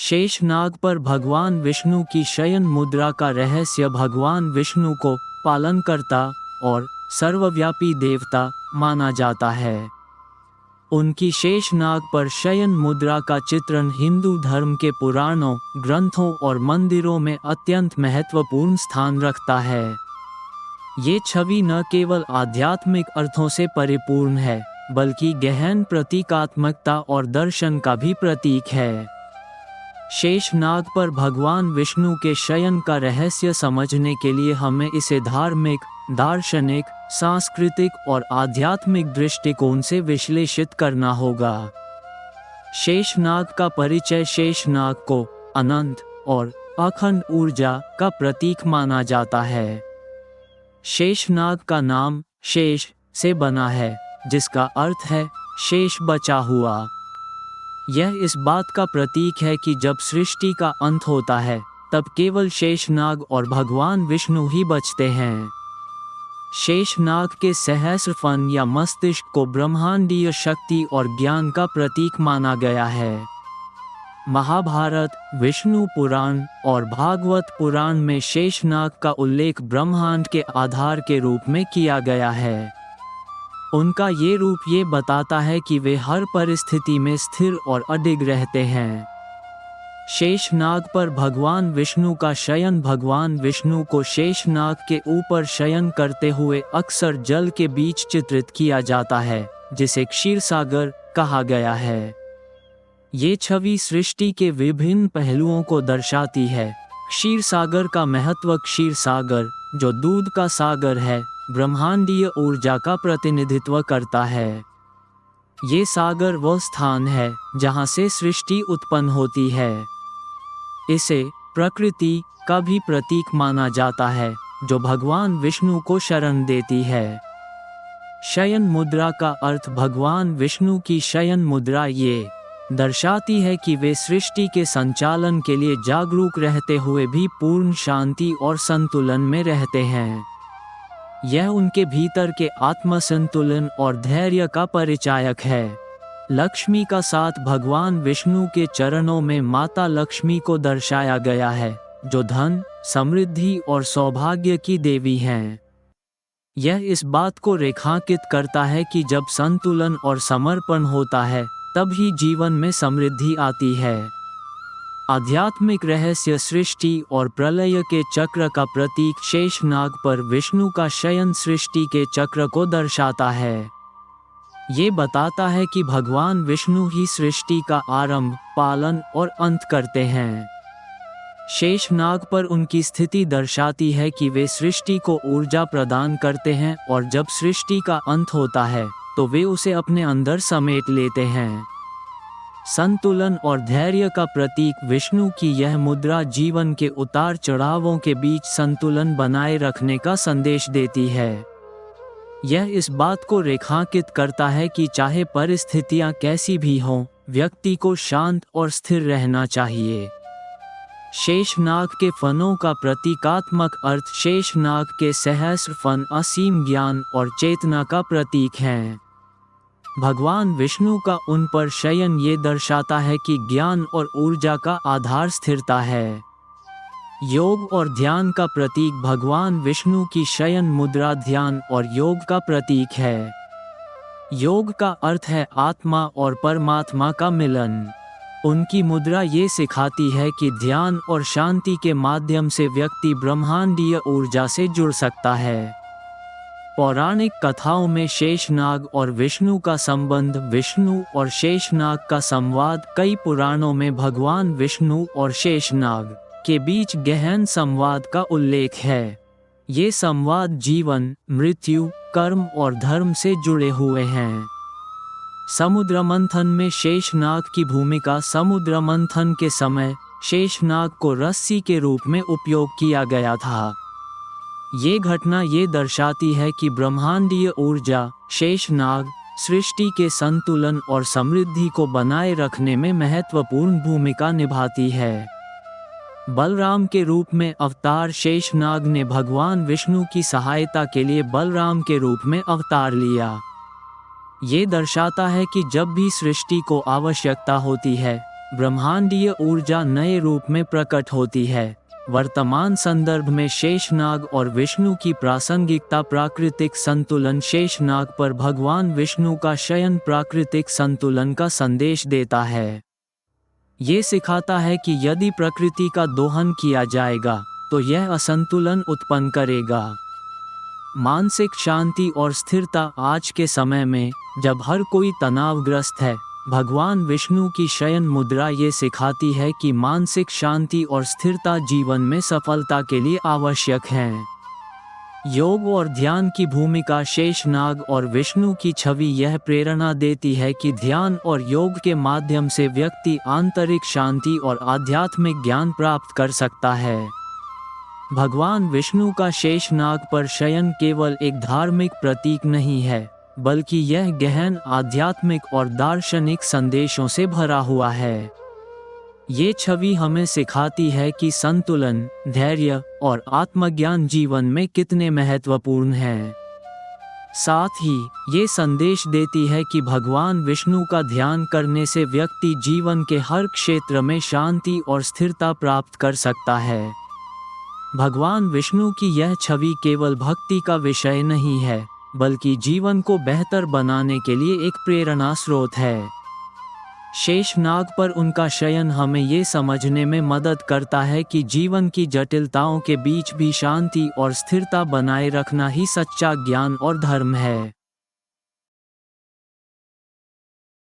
शेषनाग पर भगवान विष्णु की शयन मुद्रा का रहस्य भगवान विष्णु को पालनकर्ता और सर्वव्यापी देवता माना जाता है। उनकी शेषनाग पर शयन मुद्रा का चित्रण हिंदू धर्म के पुराणों, ग्रंथों और मंदिरों में अत्यंत महत्वपूर्ण स्थान रखता है। ये छवि न केवल आध्यात्मिक अर्थों से परिपूर्ण है, बल्कि गहन प्रतीकात्मकता और दर्शन का भी प्रतीक है। शेषनाग पर भगवान विष्णु के शयन का रहस्य समझने के लिए हमें इसे धार्मिक, दार्शनिक, सांस्कृतिक और आध्यात्मिक दृष्टिकोण से विश्लेषित करना होगा। शेषनाग का परिचय शेषनाग को अनंत और अखंड ऊर्जा का प्रतीक माना जाता है। शेषनाग का नाम शेष से बना है, जिसका अर्थ है शेष बचा हुआ। यह इस बात का प्रतीक है कि जब सृष्टि का अंत होता है, तब केवल शेषनाग और भगवान विष्णु ही बचते हैं। शेषनाग के सहस्र फन या मस्तिष्क को ब्रह्मांडीय शक्ति और ज्ञान का प्रतीक माना गया है। महाभारत, विष्णु पुराण और भागवत पुराण में शेषनाग का उल्लेख ब्रह्मांड के आधार के रूप में किया गया है। उनका ये रूप ये बताता है कि वे हर परिस्थिति में स्थिर और अडिग रहते हैं। शेषनाग पर भगवान विष्णु का शयन भगवान विष्णु को शेषनाग के ऊपर शयन करते हुए अक्सर जल के बीच चित्रित किया जाता है, जिसे क्षीरसागर कहा गया है। ये छवि सृष्टि के विभिन्न पहलुओं को दर्शाती है। क्षीरसागर का महत्व क्षीरसागर, जो दूध का सागर है, ब्रह्मांडीय ऊर्जा का प्रतिनिधित्व करता है। ये सागर वह स्थान है जहाँ से सृष्टि उत्पन्न होती है। इसे प्रकृति का भी प्रतीक माना जाता है, जो भगवान विष्णु को शरण देती है। शयन मुद्रा का अर्थ भगवान विष्णु की शयन मुद्रा ये दर्शाती है कि वे सृष्टि के संचालन के लिए जागरूक रहते हुए भी पूर्ण शांति और संतुलन में रहते हैं। यह उनके भीतर के आत्मसंतुलन और धैर्य का परिचायक है। लक्ष्मी का साथ भगवान विष्णु के चरणों में माता लक्ष्मी को दर्शाया गया है, जो धन, समृद्धि और सौभाग्य की देवी हैं। यह इस बात को रेखांकित करता है कि जब संतुलन और समर्पण होता है, तभी जीवन में समृद्धि आती है। आध्यात्मिक रहस्य सृष्टि और प्रलय के चक्र का प्रतीक शेषनाग पर विष्णु का शयन सृष्टि के चक्र को दर्शाता है। ये बताता है कि भगवान विष्णु ही सृष्टि का आरंभ, पालन और अंत करते हैं। शेषनाग पर उनकी स्थिति दर्शाती है कि वे सृष्टि को ऊर्जा प्रदान करते हैं और जब सृष्टि का अंत होता है, तो वे उसे अपने अंदर समेट लेते हैं। संतुलन और धैर्य का प्रतीक विष्णु की यह मुद्रा जीवन के उतार चढ़ावों के बीच संतुलन बनाए रखने का संदेश देती है। यह इस बात को रेखांकित करता है कि चाहे परिस्थितियां कैसी भी हों, व्यक्ति को शांत और स्थिर रहना चाहिए। शेषनाग के फनों का प्रतीकात्मक अर्थ शेषनाग के सहस्र फन असीम ज्ञान और चेतना का प्रतीक हैं। भगवान विष्णु का उन पर शयन ये दर्शाता है कि ज्ञान और ऊर्जा का आधार स्थिरता है। योग और ध्यान का प्रतीक भगवान विष्णु की शयन मुद्रा ध्यान और योग का प्रतीक है। योग का अर्थ है आत्मा और परमात्मा का मिलन। उनकी मुद्रा ये सिखाती है कि ध्यान और शांति के माध्यम से व्यक्ति ब्रह्मांडीय ऊर्जा से जुड़ सकता है। पौराणिक कथाओं में शेषनाग और विष्णु का संबंध, विष्णु और शेषनाग का संवाद, कई पुराणों में भगवान विष्णु और शेषनाग के बीच गहन संवाद का उल्लेख है। ये संवाद जीवन, मृत्यु, कर्म और धर्म से जुड़े हुए हैं। समुद्र मंथन में शेषनाग की भूमिका समुद्र मंथन के समय शेषनाग को रस्सी के रूप में उपयोग किया गया था। ये घटना ये दर्शाती है कि ब्रह्मांडीय ऊर्जा शेषनाग सृष्टि के संतुलन और समृद्धि को बनाए रखने में महत्वपूर्ण भूमिका निभाती है। बलराम के रूप में अवतार शेषनाग ने भगवान विष्णु की सहायता के लिए बलराम के रूप में अवतार लिया। ये दर्शाता है कि जब भी सृष्टि को आवश्यकता होती है, ब्रह्मांडीय ऊर्जा नए रूप में प्रकट होती है। वर्तमान संदर्भ में शेषनाग और विष्णु की प्रासंगिकता प्राकृतिक संतुलन। शेषनाग पर भगवान विष्णु का शयन प्राकृतिक संतुलन का संदेश देता है। ये सिखाता है कि यदि प्रकृति का दोहन किया जाएगा तो यह असंतुलन उत्पन्न करेगा। मानसिक शांति और स्थिरता। आज के समय में जब हर कोई तनावग्रस्त है, भगवान विष्णु की शयन मुद्रा ये सिखाती है कि मानसिक शांति और स्थिरता जीवन में सफलता के लिए आवश्यक है। योग और ध्यान की भूमिका। शेषनाग और विष्णु की छवि यह प्रेरणा देती है कि ध्यान और योग के माध्यम से व्यक्ति आंतरिक शांति और आध्यात्मिक ज्ञान प्राप्त कर सकता है। भगवान विष्णु का शेषनाग पर शयन केवल एक धार्मिक प्रतीक नहीं है, बल्कि यह गहन आध्यात्मिक और दार्शनिक संदेशों से भरा हुआ है। ये छवि हमें सिखाती है कि संतुलन, धैर्य और आत्मज्ञान जीवन में कितने महत्वपूर्ण हैं। साथ ही ये संदेश देती है कि भगवान विष्णु का ध्यान करने से व्यक्ति जीवन के हर क्षेत्र में शांति और स्थिरता प्राप्त कर सकता है। भगवान विष्णु की यह छवि केवल भक्ति का विषय नहीं है, बल्कि जीवन को बेहतर बनाने के लिए एक प्रेरणा स्रोत है। शेषनाग पर उनका शयन हमें ये समझने में मदद करता है कि जीवन की जटिलताओं के बीच भी शांति और स्थिरता बनाए रखना ही सच्चा ज्ञान और धर्म है।